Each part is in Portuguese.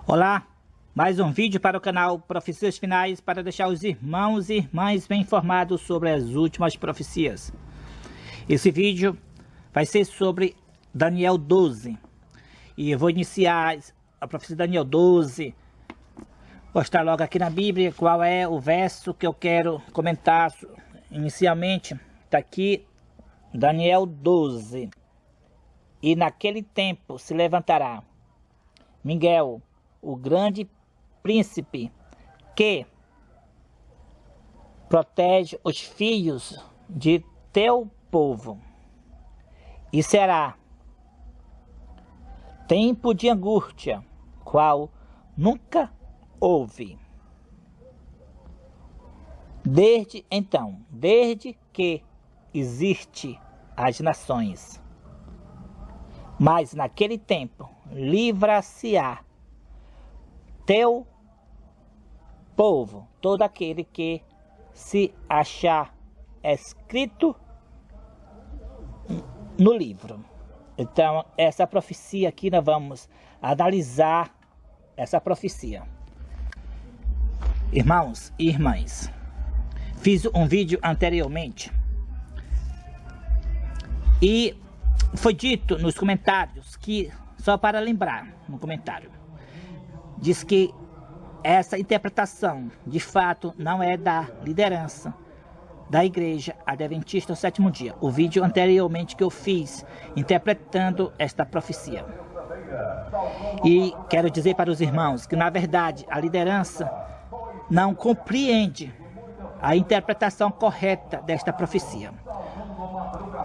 Olá, mais um vídeo para o canal Profecias Finais para deixar os irmãos e irmãs bem informados sobre as últimas profecias. Esse vídeo vai ser sobre Daniel 12 e eu vou iniciar a profecia de Daniel 12, mostrar logo aqui na Bíblia qual é o verso que eu quero comentar inicialmente. Está aqui Daniel 12. E naquele tempo se levantará Miguel, o grande príncipe, que protege os filhos de teu povo. E será tempo de angústia, qual nunca houve. Desde então, desde que existe as nações. Mas naquele tempo livra-se-á teu povo, todo aquele que se achar escrito no livro. Então, essa profecia aqui, nós vamos analisar essa profecia. Irmãos e irmãs, fiz um vídeo anteriormente e foi dito nos comentários que, só para lembrar no comentário, diz que essa interpretação de fato não é da liderança da igreja adventista do sétimo dia. O vídeo anteriormente que eu fiz interpretando esta profecia. E quero dizer para os irmãos que na verdade a liderança não compreende a interpretação correta desta profecia.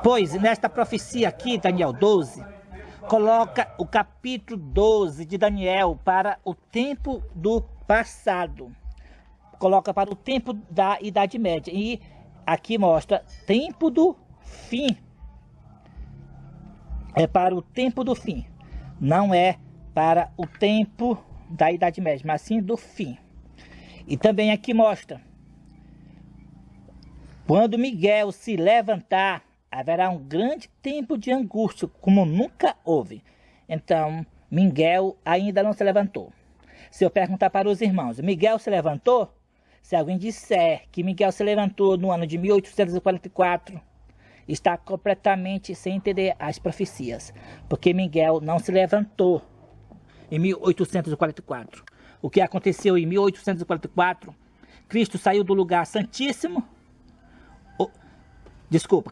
Pois nesta profecia aqui, Daniel 12, coloca o capítulo 12 de Daniel para o tempo do passado. Coloca para o tempo da Idade Média. E aqui mostra tempo do fim. É para o tempo do fim. Não é para o tempo da Idade Média, mas sim do fim. E também aqui mostra: quando Miguel se levantar, haverá um grande tempo de angústia, como nunca houve. Então, Miguel ainda não se levantou. Se eu perguntar para os irmãos, Miguel se levantou? Se alguém disser que Miguel se levantou no ano de 1844, está completamente sem entender as profecias. Porque Miguel não se levantou em 1844. O que aconteceu em 1844? Cristo saiu do lugar santíssimo.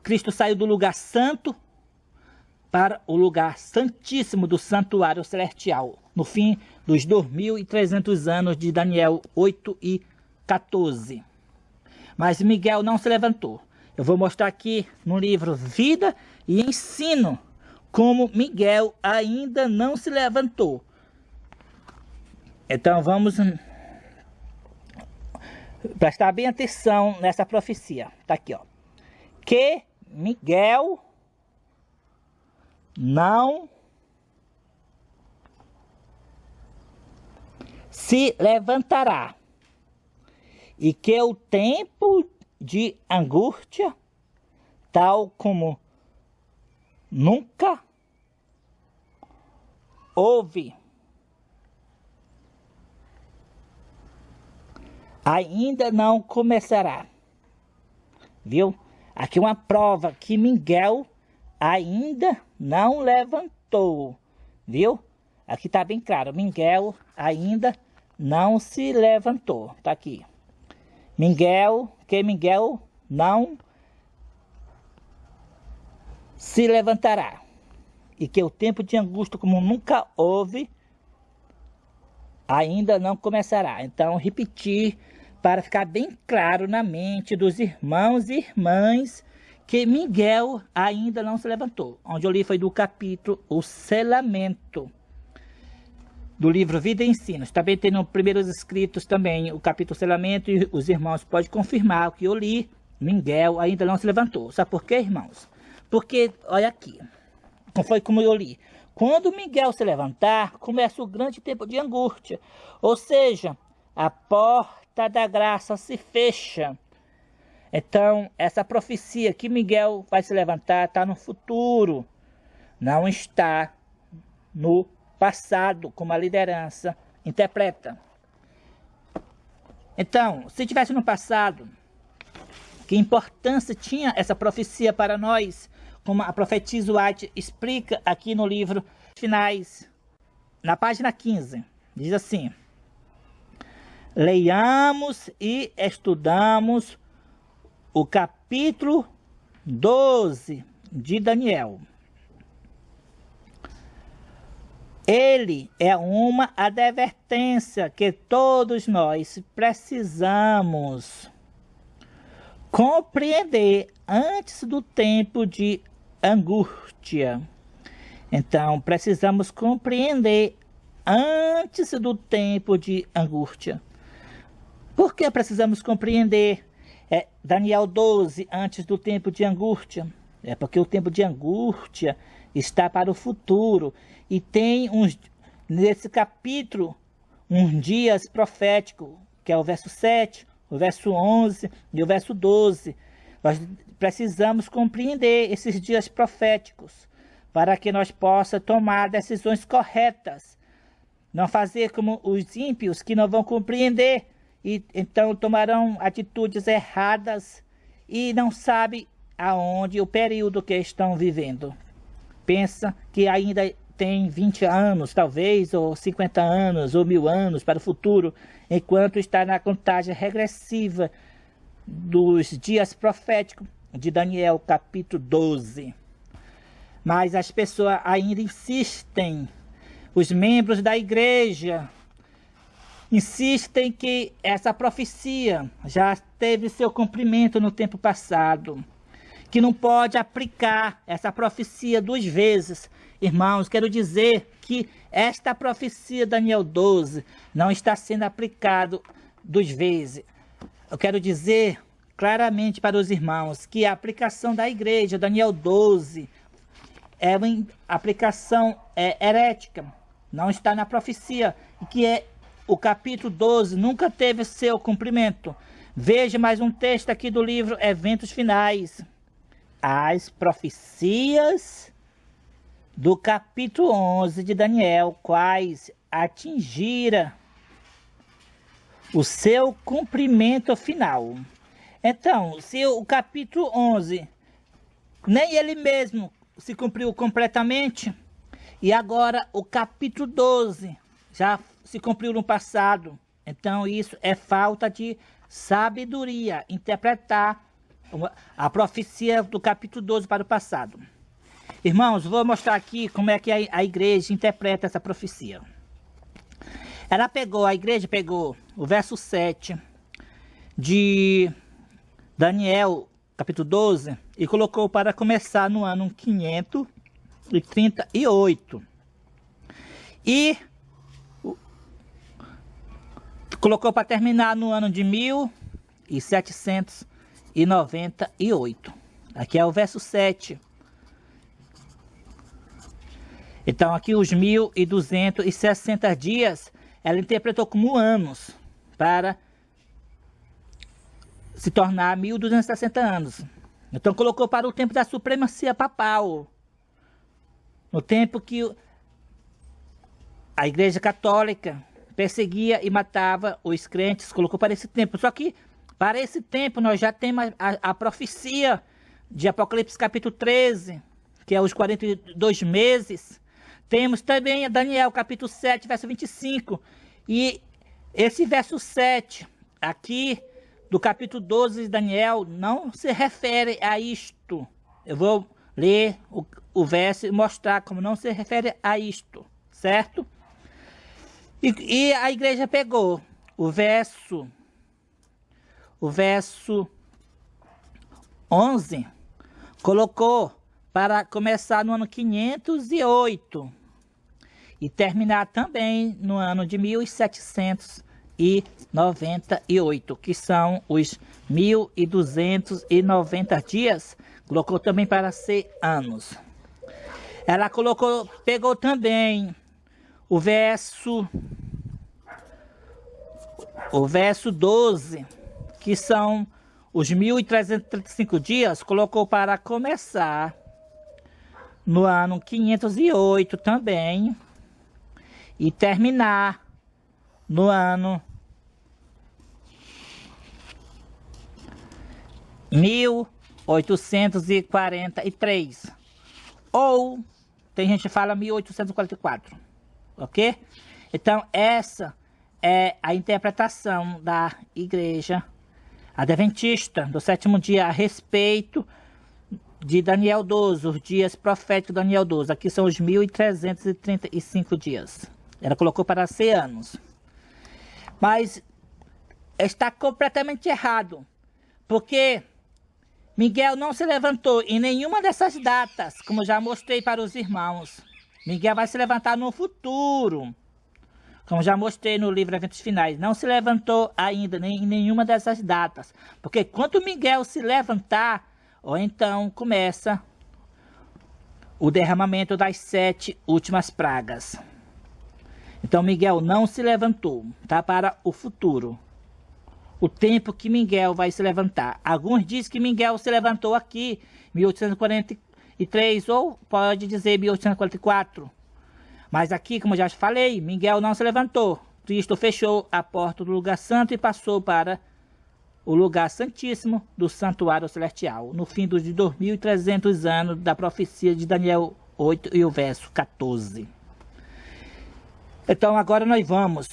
Cristo saiu do lugar santo para o lugar santíssimo do santuário celestial, no fim dos 2300 anos de Daniel 8 e 14. Mas Miguel não se levantou. Eu vou mostrar aqui no livro Vida e Ensino como Miguel ainda não se levantou. Então vamos prestar bem atenção nessa profecia. Está aqui, ó. Que Miguel não se levantará, e que o tempo de angústia, tal como nunca houve, ainda não começará. Viu? Aqui uma prova que Miguel ainda não levantou, viu? Aqui está bem claro, Miguel ainda não se levantou, tá aqui. Miguel não se levantará, e que o tempo de angústia como nunca houve, ainda não começará. Então, repetir, para ficar bem claro na mente dos irmãos e irmãs, que Miguel ainda não se levantou. Onde eu li foi do capítulo O Selamento, do livro Vida e Ensino. Também tem nos primeiros escritos também o capítulo Selamento, e os irmãos podem confirmar o que eu li. Miguel ainda não se levantou. Sabe por quê, irmãos? Porque, olha aqui, foi como eu li. Quando Miguel se levantar, começa o grande tempo de angústia. Ou seja, a porta da graça se fecha. Então, essa profecia que Miguel vai se levantar está no futuro. Não está no passado, como a liderança interpreta. Então, se tivesse no passado, que importância tinha essa profecia para nós, como a profetisa White explica aqui no livro Finais, na página 15, diz assim: leiamos e estudamos o capítulo 12 de Daniel. Ele é uma advertência que todos nós precisamos compreender antes do tempo de angústia. Então, precisamos compreender antes do tempo de angústia. Por que precisamos compreender Daniel 12 antes do tempo de angústia? É porque o tempo de angústia está para o futuro e tem nesse capítulo uns dias proféticos, que é o verso 7, o verso 11 e o verso 12. Nós precisamos compreender esses dias proféticos para que nós possamos tomar decisões corretas. Não fazer como os ímpios que não vão compreender e então tomarão atitudes erradas e não sabem aonde o período que estão vivendo. Pensa que ainda tem 20 anos, talvez, ou 50 anos, ou 1000 anos para o futuro, enquanto está na contagem regressiva dos dias proféticos de Daniel, capítulo 12. Mas as pessoas ainda insistem, os membros da igreja insistem que essa profecia já teve seu cumprimento no tempo passado, que não pode aplicar essa profecia 2 vezes. Irmãos, quero dizer que esta profecia Daniel 12 não está sendo aplicado 2 vezes. Eu quero dizer claramente para os irmãos que a aplicação da igreja Daniel 12 é uma aplicação herética, não está na profecia, e que o capítulo 12 nunca teve seu cumprimento. Veja mais um texto aqui do livro Eventos Finais. As profecias do capítulo 11 de Daniel, quais atingiram o seu cumprimento final. Então, se o capítulo 11, nem ele mesmo se cumpriu completamente, e agora o capítulo 12 já se cumpriu no passado, então isso é falta de sabedoria, interpretar a profecia do capítulo 12 para o passado. Irmãos, vou mostrar aqui como é que a igreja interpreta essa profecia. A igreja pegou o verso 7 de Daniel, capítulo 12, e colocou para começar no ano 538. E colocou para terminar no ano de 1798. Aqui é o verso 7. Então aqui os 1260 dias, ela interpretou como anos, para se tornar 1260 anos. Então colocou para o tempo da supremacia papal, no tempo que a igreja católica perseguia e matava os crentes, colocou para esse tempo. Só que para esse tempo nós já temos a profecia de Apocalipse capítulo 13, que é os 42 meses. Temos também Daniel capítulo 7, verso 25. E esse verso 7 aqui do capítulo 12 de Daniel não se refere a isto. Eu vou ler o verso e mostrar como não se refere a isto, certo? E a igreja pegou o verso 11, colocou para começar no ano 508 e terminar também no ano de 1798, que são os 1290 dias, colocou também para ser anos. Ela pegou também o verso 12, que são os 1335 dias, colocou para começar no ano 508 também, e terminar no ano 1843. Ou tem gente que fala 1844, ok? Então essa é a interpretação da Igreja Adventista do sétimo dia a respeito de Daniel 12, os dias proféticos de Daniel 12. Aqui são os 1335 dias. Ela colocou para 100 anos. Mas está completamente errado, porque Miguel não se levantou em nenhuma dessas datas, como já mostrei para os irmãos. Miguel vai se levantar no futuro, como já mostrei no livro Eventos Finais. Não se levantou ainda em nenhuma dessas datas, porque quando Miguel se levantar, ou então começa o derramamento das 7 últimas pragas. Então Miguel não se levantou, tá? Para o futuro. O tempo que Miguel vai se levantar. Alguns dizem que Miguel se levantou aqui, 1843, ou pode dizer 1844. Mas aqui, como eu já falei, Miguel não se levantou. Cristo fechou a porta do lugar santo e passou para o lugar santíssimo do santuário celestial, no fim dos 2300 anos da profecia de Daniel 8 e o verso 14. Então agora nós vamos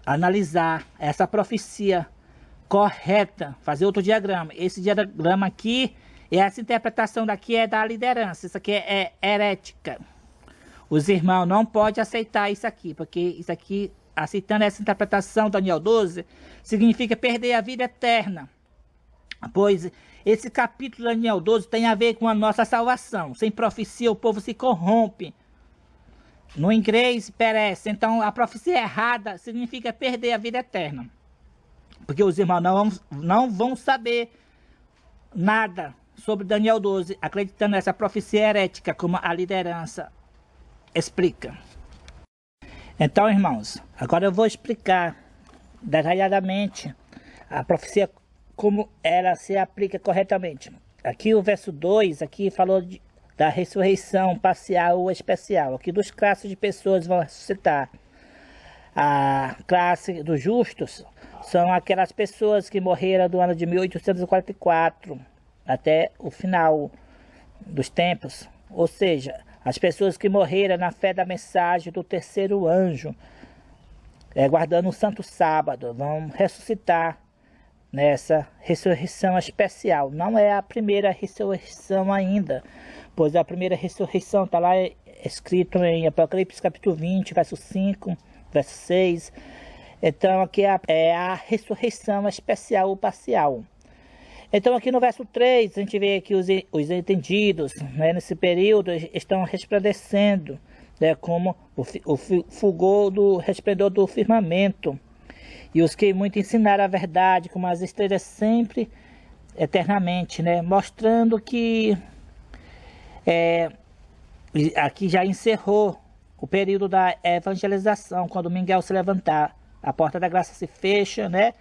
analisar essa profecia correta, fazer outro diagrama. Esse diagrama aqui, essa interpretação daqui é da liderança, isso aqui é herética. Os irmãos não podem aceitar isso aqui, porque isso aqui, aceitando essa interpretação, Daniel 12, significa perder a vida eterna. Pois esse capítulo de Daniel 12 tem a ver com a nossa salvação. Sem profecia o povo se corrompe. No inglês perece. Então a profecia errada significa perder a vida eterna. Porque os irmãos não vão saber nada sobre Daniel 12, acreditando nessa profecia herética, como a liderança explica. Então, irmãos, agora eu vou explicar detalhadamente a profecia, como ela se aplica corretamente. Aqui o verso 2, aqui falou da ressurreição parcial ou especial. Aqui duas classes de pessoas vão ressuscitar. A classe dos justos são aquelas pessoas que morreram do ano de 1844 até o final dos tempos. Ou seja, as pessoas que morreram na fé da mensagem do terceiro anjo, guardando o santo sábado, vão ressuscitar nessa ressurreição especial. Não é a primeira ressurreição ainda, pois a primeira ressurreição está lá escrito em Apocalipse capítulo 20, verso 5, verso 6. Então aqui é a ressurreição especial ou parcial. Então aqui no verso 3, a gente vê que os entendidos, né, nesse período estão resplandecendo, né, como o fulgor do resplendor do firmamento. E os que muito ensinaram a verdade, como as estrelas sempre, eternamente, né, mostrando que aqui já encerrou o período da evangelização, quando Miguel se levantar, a porta da graça se fecha, né,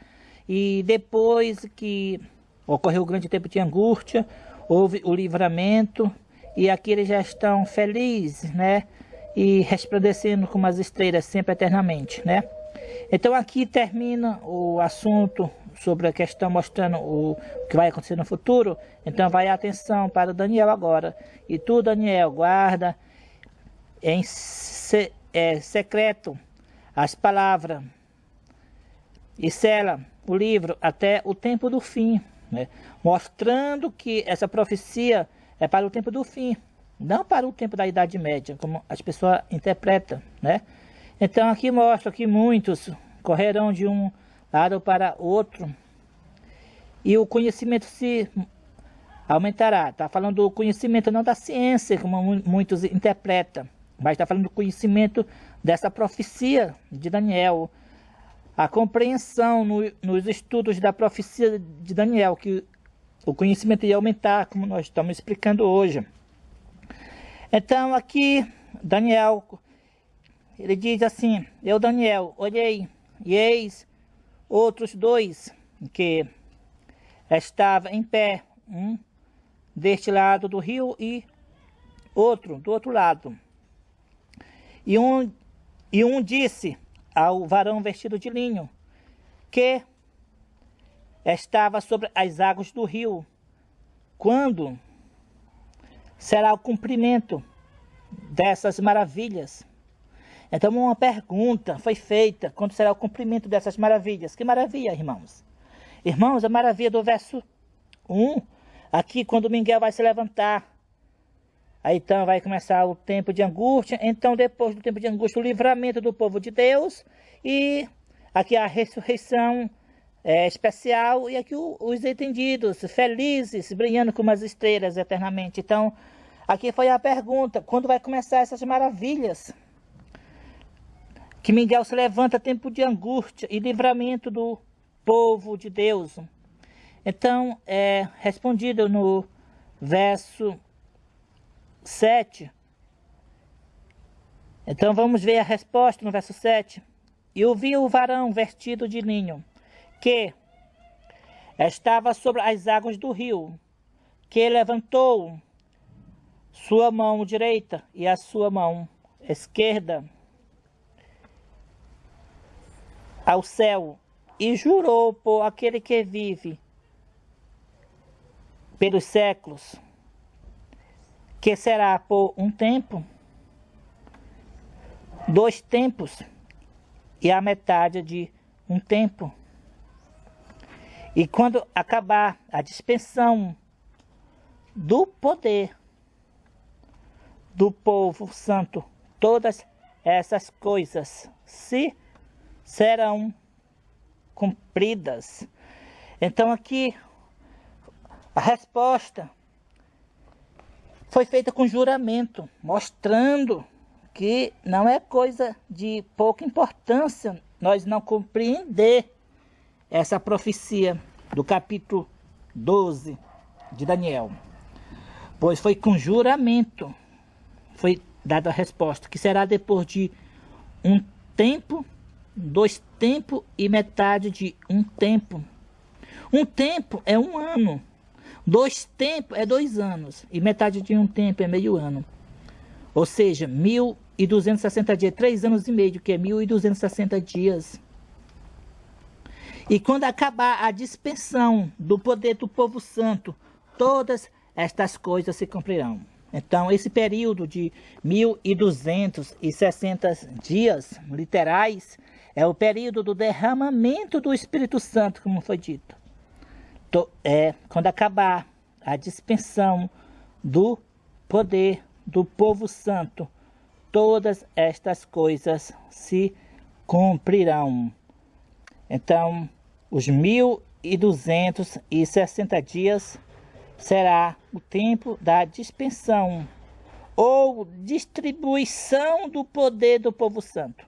e depois que ocorreu o grande tempo de angústia, houve o livramento, e aqui eles já estão felizes, né? E resplandecendo como as estrelas, sempre eternamente, né? Então aqui termina o assunto sobre a questão mostrando o que vai acontecer no futuro. Então vai a atenção para Daniel agora. E tu, Daniel, guarda em secreto as palavras e sela o livro até o tempo do fim. Né? Mostrando que essa profecia é para o tempo do fim, não para o tempo da Idade Média, como as pessoas interpretam, né? Então aqui mostra que muitos correrão de um lado para outro e o conhecimento se aumentará. Está falando do conhecimento não da ciência, como muitos interpretam, mas está falando do conhecimento dessa profecia de Daniel. A compreensão nos estudos da profecia de Daniel, que o conhecimento ia aumentar, como nós estamos explicando hoje. Então aqui Daniel, ele diz assim: eu, Daniel, olhei e eis outros dois que estavam em pé, um deste lado do rio e outro do outro lado. E um disse ao varão vestido de linho, que estava sobre as águas do rio, quando será o cumprimento dessas maravilhas? Então uma pergunta foi feita, quando será o cumprimento dessas maravilhas? Que maravilha, irmãos? Irmãos, a maravilha do verso 1, aqui quando Miguel vai se levantar, aí então vai começar o tempo de angústia, então depois do tempo de angústia, o livramento do povo de Deus, e aqui a ressurreição especial, e aqui os entendidos, felizes, brilhando como as estrelas eternamente. Então, aqui foi a pergunta, quando vai começar essas maravilhas? Que Miguel se levanta, tempo de angústia e livramento do povo de Deus. Então, é respondido no verso 7. Então, vamos ver a resposta no verso 7. E ouvi o varão vestido de linho, que estava sobre as águas do rio, que levantou sua mão direita e a sua mão esquerda ao céu, e jurou por aquele que vive pelos séculos, que será por um tempo, 2 tempos, e a metade de um tempo. E quando acabar a dispensão do poder do povo santo, todas essas coisas serão cumpridas. Então aqui a resposta foi feita com juramento, mostrando que não é coisa de pouca importância nós não compreender essa profecia do capítulo 12 de Daniel. Pois foi com juramento, foi dada a resposta, que será depois de um tempo, 2 tempos e metade de um tempo. Um tempo é 1 ano, 2 tempos é 2 anos, e metade de um tempo é meio ano. Ou seja, 1260 dias, 3 anos e meio, que é 1260 dias. E quando acabar a dispensão do poder do povo santo, todas estas coisas se cumprirão. Então, esse período de 1260 dias literais é o período do derramamento do Espírito Santo, como foi dito. Quando acabar a dispensão do poder do povo santo, todas estas coisas se cumprirão. Então, os 1260 dias será o tempo da dispensão ou distribuição do poder do povo santo,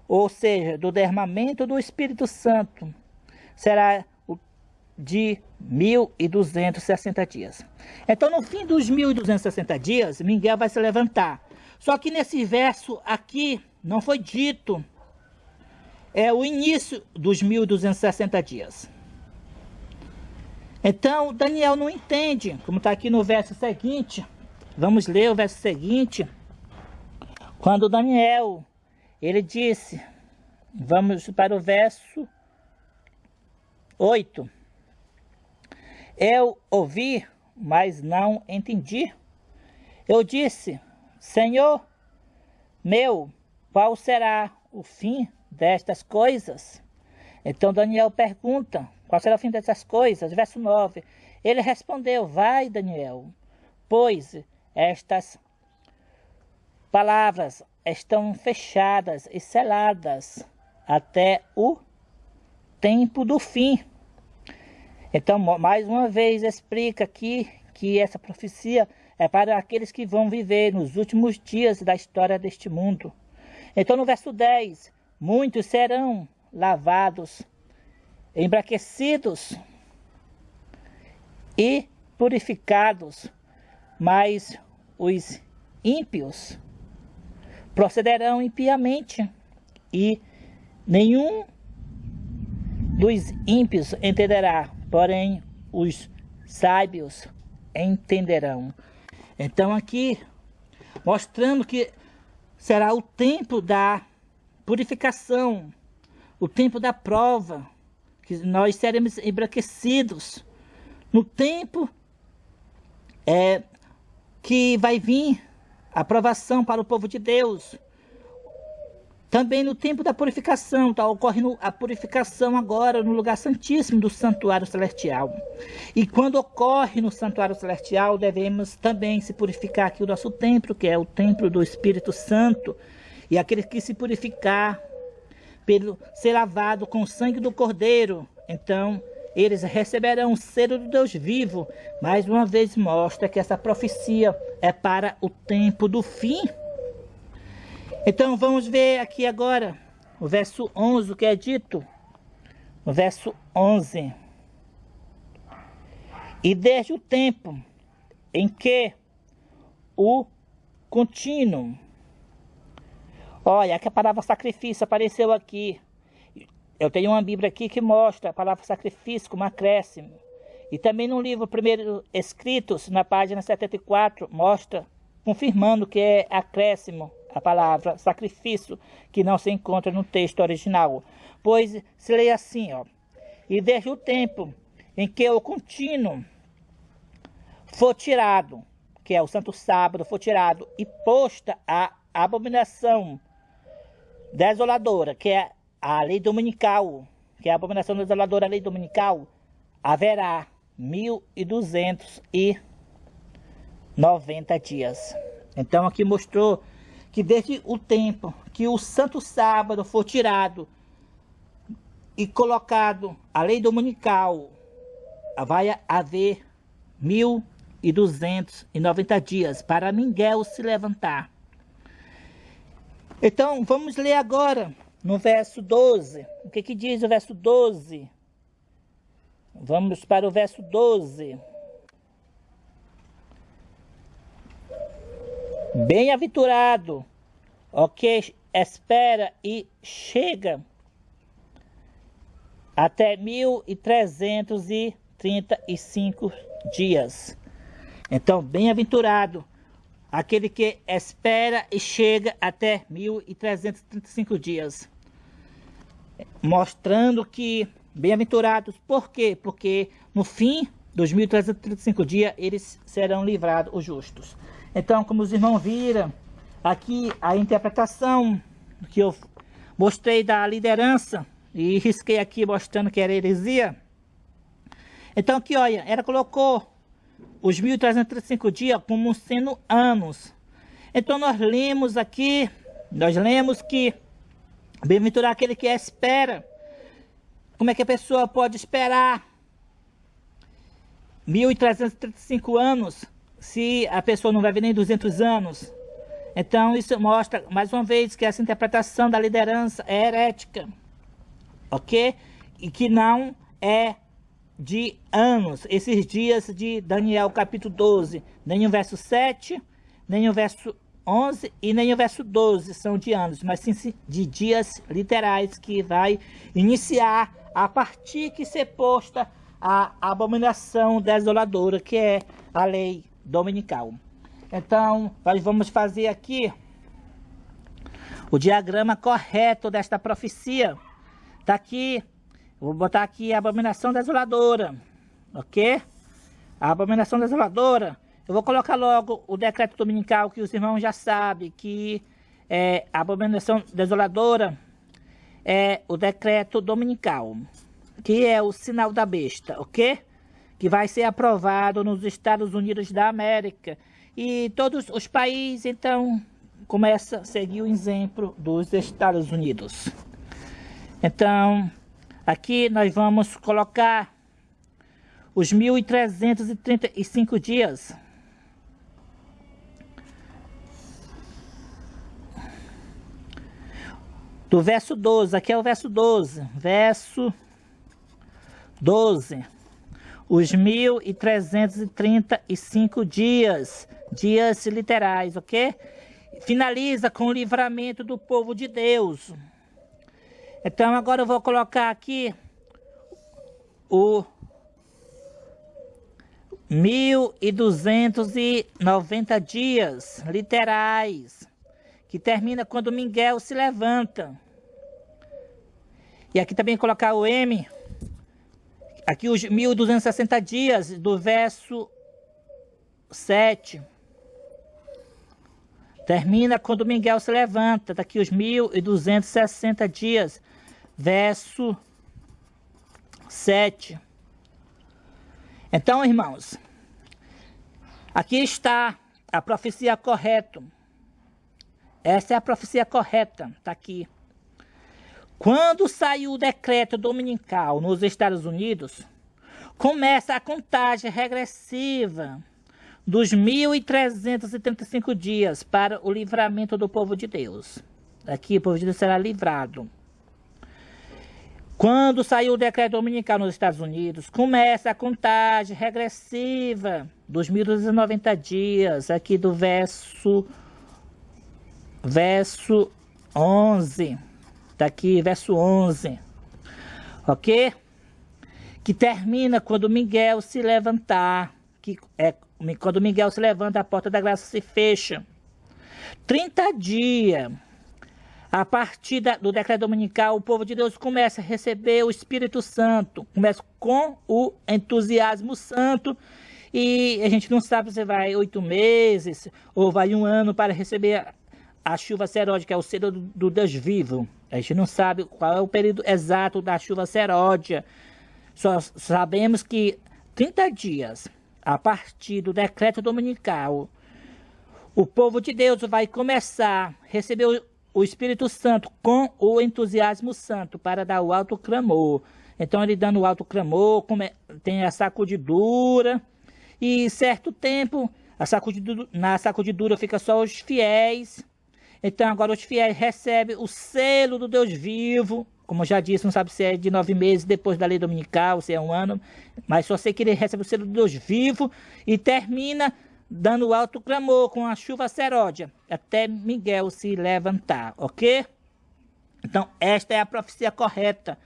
ou seja, do derramamento do Espírito Santo. Será de 1260 dias. Então, no fim dos 1260 dias, Miguel vai se levantar. Só que nesse verso aqui não foi dito o início dos 1260 dias. Então, Daniel não entende, como está aqui no verso seguinte. Vamos ler o verso seguinte. Quando Daniel, ele disse, vamos para o verso 8. Eu ouvi, mas não entendi. Eu disse, Senhor meu, qual será o fim destas coisas? Então Daniel pergunta, qual será o fim dessas coisas? Verso 9. Ele respondeu, vai, Daniel, pois estas palavras estão fechadas e seladas até o tempo do fim. Então, mais uma vez, explica aqui que essa profecia é para aqueles que vão viver nos últimos dias da história deste mundo. Então, no verso 10, muitos serão lavados, embranquecidos e purificados, mas os ímpios procederão impiamente, e nenhum dos ímpios entenderá, porém os sábios entenderão. Então aqui, mostrando que será o tempo da purificação, o tempo da prova, que nós seremos embranquecidos, no tempo que vai vir a aprovação para o povo de Deus. Também no tempo da purificação, está ocorrendo a purificação agora no lugar santíssimo do santuário celestial. E quando ocorre no santuário celestial, devemos também se purificar aqui o nosso templo, que é o templo do Espírito Santo. E aquele que se purificar, pelo ser lavado com o sangue do Cordeiro, então eles receberão o selo do Deus vivo. Mais uma vez mostra que essa profecia é para o tempo do fim. Então vamos ver aqui agora o verso 11, o que é dito. O verso 11. E desde o tempo em que o contínuo... Olha, aqui a palavra sacrifício apareceu aqui. Eu tenho uma Bíblia aqui que mostra a palavra sacrifício como acréscimo. E também no livro Primeiro Escritos, na página 74, mostra, confirmando que é acréscimo a palavra sacrifício, que não se encontra no texto original. Pois se lê assim, ó. E desde o tempo em que o contínuo for tirado, que é o Santo Sábado, for tirado e posta a abominação desoladora, que é a lei dominical, que é a abominação desoladora, a lei dominical, haverá 1290 dias. Então aqui mostrou que desde o tempo que o Santo Sábado for tirado e colocado a lei dominical, vai haver 1290 dias para Miguel se levantar. Então vamos ler agora no verso 12. O que diz o verso 12? Vamos para o verso 12. Bem-aventurado o que espera e chega até 1335 dias. Então, bem-aventurado aquele que espera e chega até 1335 dias. Mostrando que bem-aventurados, por quê? Porque no fim dos 1335 dias, eles serão livrados, os justos. Então, como os irmãos viram, aqui a interpretação que eu mostrei da liderança, e risquei aqui mostrando que era heresia. Então aqui, olha, ela colocou os 1335 dias como sendo anos. Então nós lemos que bem-aventurado aquele que espera. Como é que a pessoa pode esperar 1335 anos se a pessoa não vai vir nem 200 anos? Então isso mostra mais uma vez que essa interpretação da liderança é herética, ok? E que não é de anos, esses dias de Daniel capítulo 12, nem o verso 7, nem o verso 11 e nem o verso 12 são de anos, mas sim de dias literais que vai iniciar a partir que ser posta a abominação desoladora, que é a lei dominical. Então, nós vamos fazer aqui o diagrama correto desta profecia. Está aqui, vou botar aqui a abominação desoladora, ok? A abominação desoladora. Eu vou colocar logo o decreto dominical, que os irmãos já sabem que a abominação desoladora é o decreto dominical, que é o sinal da besta, ok? Que vai ser aprovado nos Estados Unidos da América. E todos os países, então, começam a seguir o exemplo dos Estados Unidos. Então, aqui nós vamos colocar os 1335 dias. Do verso 12, aqui é o verso 12. Verso 12. Os 1335 dias. Dias literais, ok? Finaliza com o livramento do povo de Deus. Então agora eu vou colocar aqui o 1290 dias literais, que termina quando Miguel se levanta. E aqui também colocar o M. Aqui os 1260 dias do verso 7. Termina quando Miguel se levanta. Daqui os 1260 dias. Verso 7. Então, irmãos, aqui está a profecia correta. Essa é a profecia correta. Está aqui. Quando saiu o decreto dominical nos Estados Unidos, começa a contagem regressiva dos 1335 dias para o livramento do povo de Deus. Aqui o povo de Deus será livrado. Quando saiu o decreto dominical nos Estados Unidos, começa a contagem regressiva dos 1290 dias, aqui do verso 11. Tá aqui, verso 11, ok? Que termina quando Miguel se levantar, quando Miguel se levanta, a porta da graça se fecha. 30 dias, a partir do decreto dominical, o povo de Deus começa a receber o Espírito Santo, começa com o entusiasmo santo, e a gente não sabe se vai 8 meses ou vai 1 ano para receber a chuva seródia, que é o selo do Deus vivo. A gente não sabe qual é o período exato da chuva seródia. Só sabemos que 30 dias, a partir do decreto dominical, o povo de Deus vai começar a receber o Espírito Santo com o entusiasmo santo para dar o alto clamor. Então, ele dando o alto clamor, tem a sacudidura, e certo tempo, na sacudidura fica só os fiéis. Então agora os fiéis recebem o selo do Deus vivo. Como eu já disse, não sabe se é de 9 meses depois da lei dominical, se é 1 ano. Mas só sei que ele recebe o selo do Deus vivo e termina dando alto clamor com a chuva seródia, até Miguel se levantar, ok? Então esta é a profecia correta.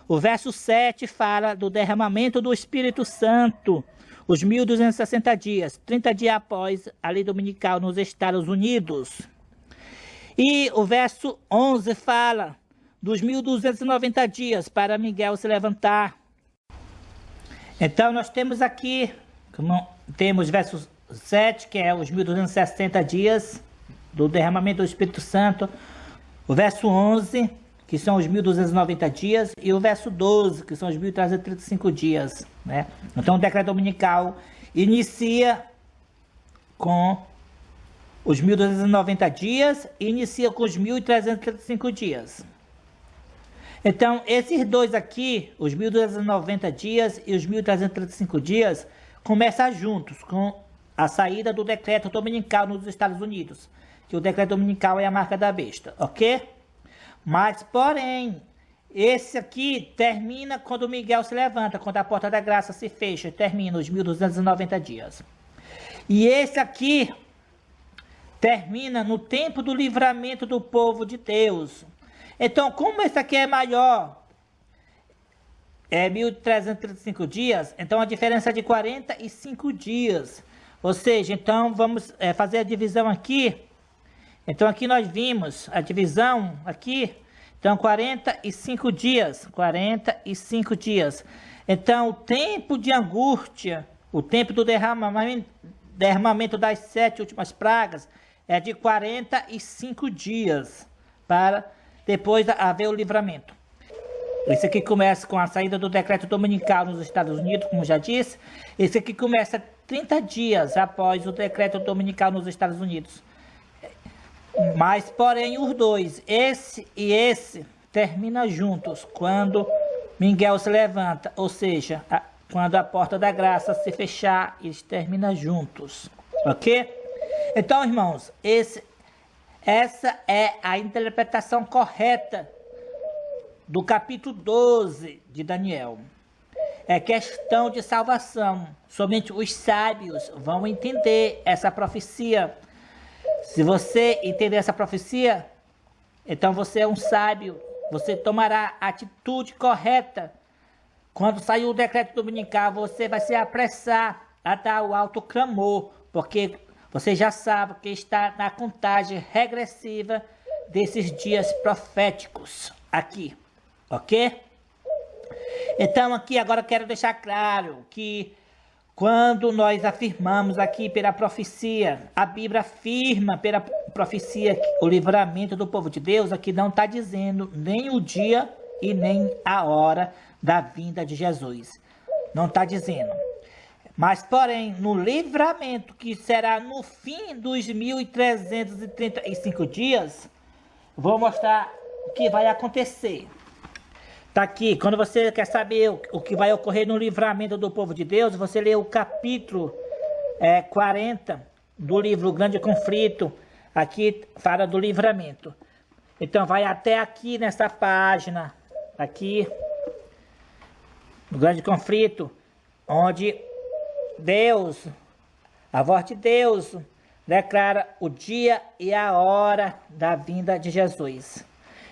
O verso 7 fala do derramamento do Espírito Santo. Os 1260 dias, 30 dias após a lei dominical nos Estados Unidos. E o verso 11 fala dos 1290 dias para Miguel se levantar. Então nós temos aqui, temos verso 7, que é os 1260 dias do derramamento do Espírito Santo. O verso 11, que são os 1290 dias. E o verso 12, que são os 1335 dias. Né? Então o decreto dominical inicia com os 1290 dias e inicia com os 1335 dias. Então, esses dois aqui, os 1290 dias e os 1335 dias, começam juntos com a saída do decreto dominical nos Estados Unidos. Que o decreto dominical é a marca da besta, ok? Mas, porém, esse aqui termina quando Miguel se levanta, quando a porta da graça se fecha, termina os 1290 dias. E esse aqui termina no tempo do livramento do povo de Deus. Então, como esse aqui é maior, é 1335 dias, então a diferença é de 45 dias. Ou seja, então vamos fazer a divisão aqui. Então aqui nós vimos a divisão aqui. Então 45 dias, 45 dias. Então o tempo de angústia, o tempo do derramamento das 7 últimas pragas é de 45 dias, para depois haver o livramento. Esse aqui começa com a saída do decreto dominical nos Estados Unidos, como já disse. Esse aqui começa 30 dias após o decreto dominical nos Estados Unidos. Mas, porém, os dois, esse e esse, terminam juntos quando Miguel se levanta, ou seja, quando a porta da graça se fechar, eles terminam juntos, ok? Então, irmãos, essa é a interpretação correta do capítulo 12 de Daniel. É questão de salvação. Somente os sábios vão entender essa profecia. Se você entender essa profecia, então você é um sábio. Você tomará a atitude correta. Quando sair o decreto dominical, você vai se apressar a dar o alto clamor, porque você já sabe que está na contagem regressiva desses dias proféticos aqui. ok? Então aqui agora quero deixar claro que quando nós afirmamos aqui pela profecia, a Bíblia afirma pela profecia o livramento do povo de Deus, aqui não está dizendo nem o dia e nem a hora da vinda de Jesus. Não está dizendo. Mas, porém, no livramento que será no fim dos 1335 dias, vou mostrar o que vai acontecer. Está aqui, quando você quer saber o que vai ocorrer no livramento do povo de Deus, você lê o capítulo 40 do livro Grande Conflito, aqui fala do livramento. Então vai até aqui nessa página, aqui, no Grande Conflito, onde Deus, a voz de Deus, declara o dia e a hora da vinda de Jesus.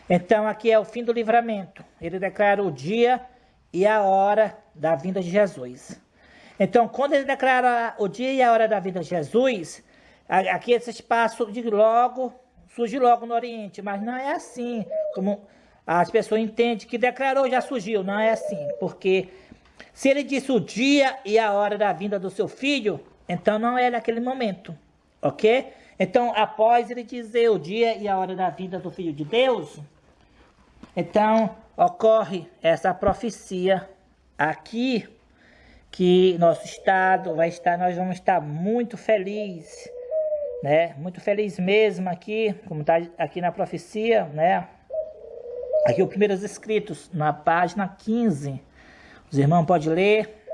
Então aqui é o fim do livramento. Ele declara o dia e a hora da vinda de Jesus. Então quando ele declara o dia e a hora da vinda de Jesus, aqui esse espaço surge logo no Oriente, mas não é assim como as pessoas entendem que declarou já surgiu. Não é assim, porque se ele disse o dia e a hora da vinda do seu filho, então não é naquele momento, ok? Então, após ele dizer o dia e a hora da vinda do Filho de Deus, então ocorre essa profecia aqui, que nosso estado nós vamos estar muito felizes, né? Muito feliz mesmo aqui, como está aqui na profecia, né? Aqui os primeiros escritos, na página 15. Os irmãos podem ler.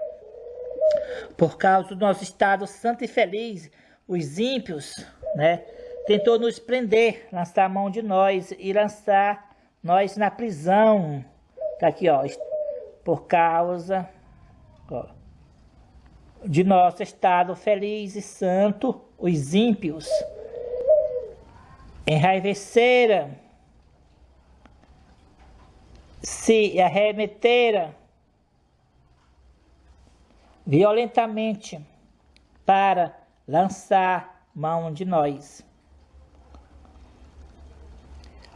Por causa do nosso estado santo e feliz, os ímpios, né, tentou nos prender, lançar a mão de nós e lançar nós na prisão. Tá aqui, ó. Por causa de nosso estado feliz e santo, os ímpios enraiveceram, se arremeteram violentamente para lançar mão de nós,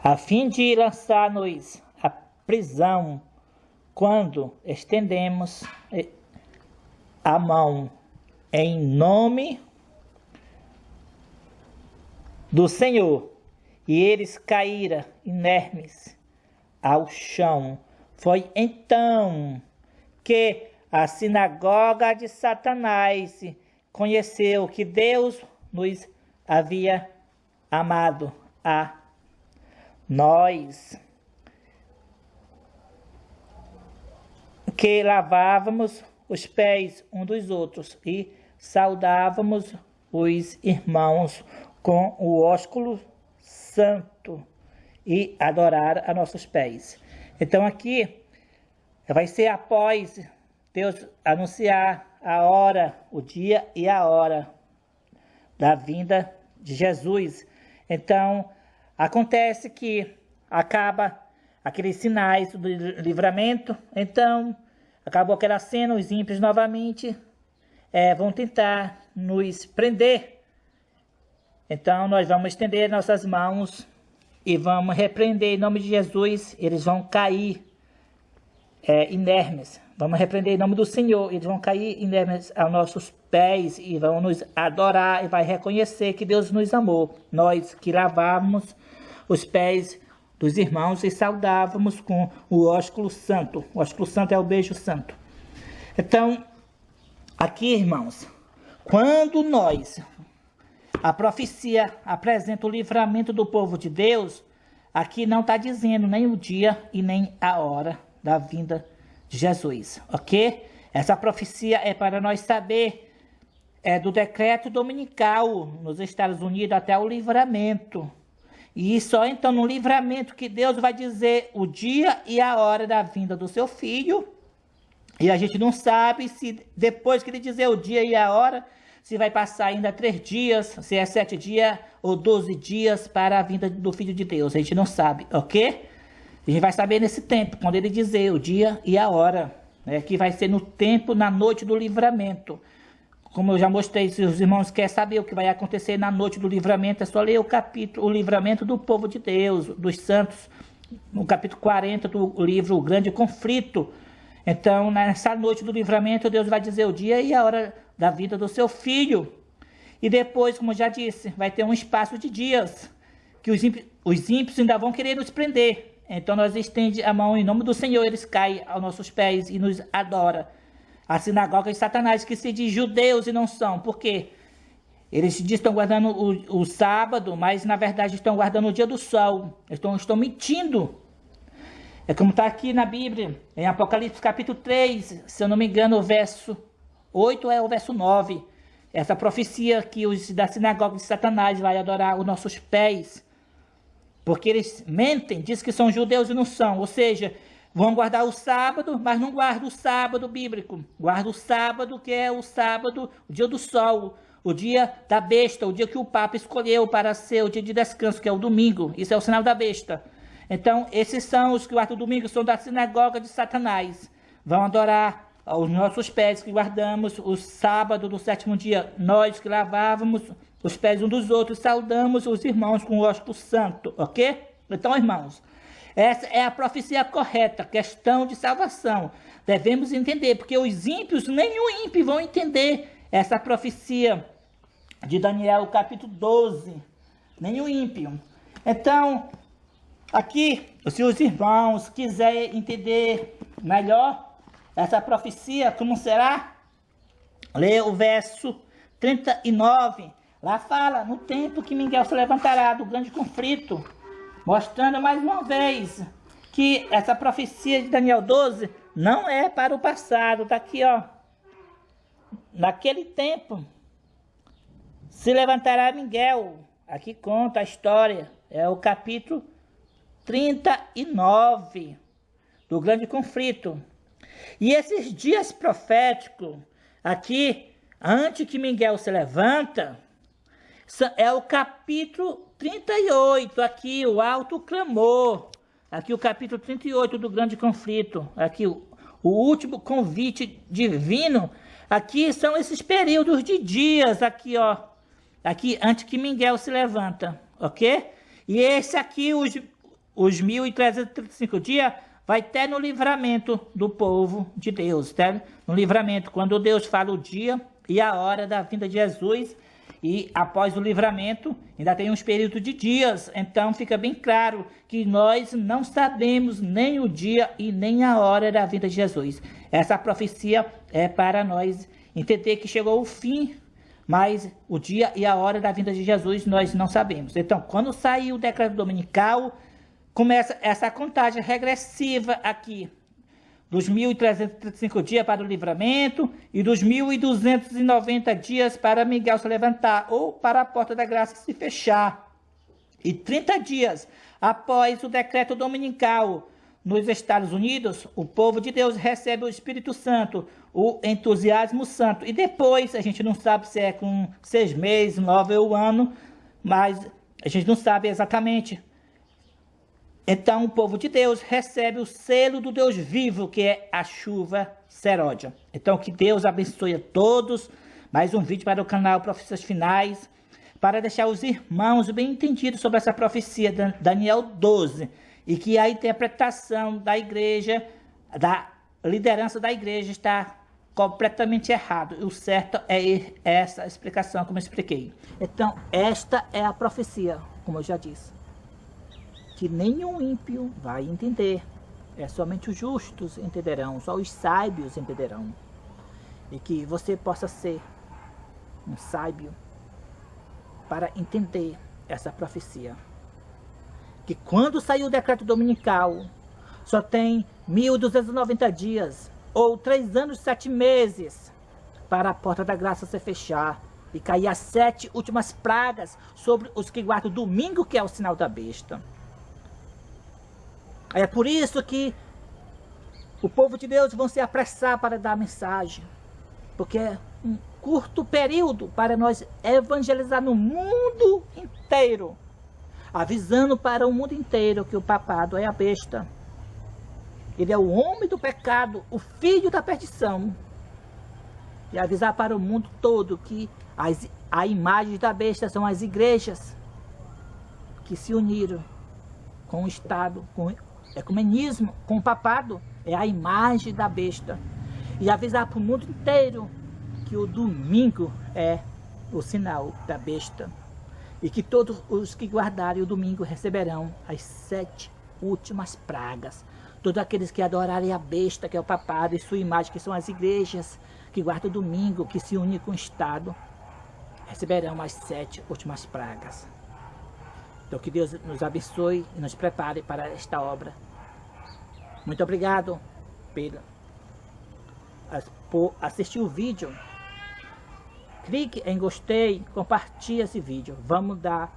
a fim de lançar-nos à prisão, quando estendemos a mão em nome do Senhor, e eles caíram inermes ao chão. Foi então que a sinagoga de Satanás conheceu que Deus nos havia amado a nós, que lavávamos os pés uns dos outros e saudávamos os irmãos com o ósculo santo e adorar a nossos pés. Então aqui vai ser após Deus anunciar a hora, o dia e a hora da vinda de Jesus. Então, acontece que acaba aqueles sinais do livramento. Então, acabou aquela cena, os ímpios novamente vão tentar nos prender. Então, nós vamos estender nossas mãos e vamos repreender em nome de Jesus. Eles vão cair inermes. Vamos repreender em nome do Senhor. Eles vão cair inermes aos nossos pés e vão nos adorar e vai reconhecer que Deus nos amou. Nós que lavávamos os pés dos irmãos e saudávamos com o ósculo santo. O ósculo santo é o beijo santo. Então, aqui, irmãos, quando a profecia apresenta o livramento do povo de Deus, aqui não está dizendo nem o dia e nem a hora da vinda de Jesus, ok? Essa profecia é para nós saber do decreto dominical nos Estados Unidos até o livramento. E só então no livramento que Deus vai dizer o dia e a hora da vinda do seu filho. E a gente não sabe se depois que ele dizer o dia e a hora, se vai passar ainda 3 dias, se é 7 dias ou 12 dias para a vinda do Filho de Deus. A gente não sabe, ok? A gente vai saber nesse tempo, quando ele dizer o dia e a hora, né, que vai ser no tempo, na noite do livramento. Como eu já mostrei, se os irmãos querem saber o que vai acontecer na noite do livramento, é só ler o capítulo, o livramento do povo de Deus, dos santos, no capítulo 40 do livro O Grande Conflito. Então, nessa noite do livramento, Deus vai dizer o dia e a hora da vida do seu filho. E depois, como eu já disse, vai ter um espaço de dias que os ímpios ainda vão querer nos prender. Então, nós estende a mão em nome do Senhor, eles caem aos nossos pés e nos adoram. A sinagoga de Satanás, que se diz judeus e não são. Por quê? Eles dizem que estão guardando o sábado, mas na verdade estão guardando o dia do sol. Estão mentindo. É como está aqui na Bíblia, em Apocalipse capítulo 3, se eu não me engano, o verso 8 é o verso 9. Essa profecia que os da sinagoga de Satanás vai adorar os nossos pés. Porque eles mentem, dizem que são judeus e não são. Ou seja, vão guardar o sábado, mas não guardam o sábado bíblico. Guardam o sábado, que é o sábado, o dia do sol, o dia da besta, o dia que o Papa escolheu para ser o dia de descanso, que é o domingo. Isso é o sinal da besta. Então, esses são os que guardam o domingo, são da sinagoga de Satanás. Vão adorar aos nossos pés que guardamos o sábado do sétimo dia. Nós que lavávamos os pés uns dos outros, saudamos os irmãos com o ósculo santo, ok? Então, irmãos, essa é a profecia correta, questão de salvação. Devemos entender, porque os ímpios, nenhum ímpio vão entender essa profecia de Daniel, capítulo 12. Nenhum ímpio. Então, aqui, se os irmãos quiserem entender melhor essa profecia, como será? Lê o verso 39. Lá fala, no tempo que Miguel se levantará do grande conflito, mostrando mais uma vez que essa profecia de Daniel 12 não é para o passado. Está aqui, ó. Naquele tempo se levantará Miguel. Aqui conta a história. É o capítulo 39 do grande conflito. E esses dias proféticos, aqui, antes que Miguel se levanta, é o capítulo 38, aqui, o alto clamor. Aqui o capítulo 38 do grande conflito. Aqui o último convite divino. Aqui são esses períodos de dias, aqui, ó. Aqui, antes que Miguel se levanta, ok? E esse aqui, os 1335 dias, vai ter no livramento do povo de Deus, tá? No livramento, quando Deus fala o dia e a hora da vinda de Jesus. E após o livramento, ainda tem uns períodos de dias. Então fica bem claro que nós não sabemos nem o dia e nem a hora da vinda de Jesus. Essa profecia é para nós entender que chegou o fim, mas o dia e a hora da vinda de Jesus nós não sabemos. Então, quando sair o decreto dominical, começa essa contagem regressiva aqui, dos 1.335 dias para o livramento e dos 1.290 dias para Miguel se levantar ou para a porta da graça se fechar. E 30 dias após o decreto dominical nos Estados Unidos, o povo de Deus recebe o Espírito Santo, o entusiasmo santo. E depois, a gente não sabe se é com 6 meses, 9 ou 1 ano, mas a gente não sabe exatamente. Então, o povo de Deus recebe o selo do Deus vivo, que é a chuva seródia. Então, que Deus abençoe a todos. Mais um vídeo para o canal Profecias Finais, para deixar os irmãos bem entendidos sobre essa profecia de Daniel 12. E que a interpretação da igreja, da liderança da igreja, está completamente errado. E o certo é essa explicação, como eu expliquei. Então, esta é a profecia, como eu já disse, que nenhum ímpio vai entender. É somente os justos entenderão, só os sábios entenderão. E que você possa ser um sábio para entender essa profecia. Que quando sair o decreto dominical, só tem 1.290 dias, ou 3 anos e 7 meses, para a porta da graça se fechar e cair as 7 últimas pragas sobre os que guardam o domingo, que é o sinal da besta. É por isso que o povo de Deus vão se apressar para dar a mensagem, porque é um curto período para nós evangelizar no mundo inteiro, avisando para o mundo inteiro que o papado é a besta. Ele é o homem do pecado, o filho da perdição. E avisar para o mundo todo que a imagem da besta são as igrejas que se uniram com o Estado, com o ecumenismo, com o papado, é a imagem da besta. E avisar para o mundo inteiro que o domingo é o sinal da besta. E que todos os que guardarem o domingo receberão as 7 últimas pragas. Todos aqueles que adorarem a besta, que é o papado, e sua imagem, que são as igrejas que guardam o domingo, que se unem com o Estado, receberão as 7 últimas pragas. Então que Deus nos abençoe e nos prepare para esta obra. Muito obrigado por assistir o vídeo. Clique em gostei, compartilhe esse vídeo. Vamos dar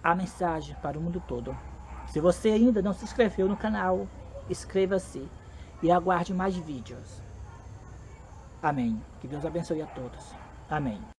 a mensagem para o mundo todo. Se você ainda não se inscreveu no canal, inscreva-se e aguarde mais vídeos. Amém. Que Deus abençoe a todos. Amém.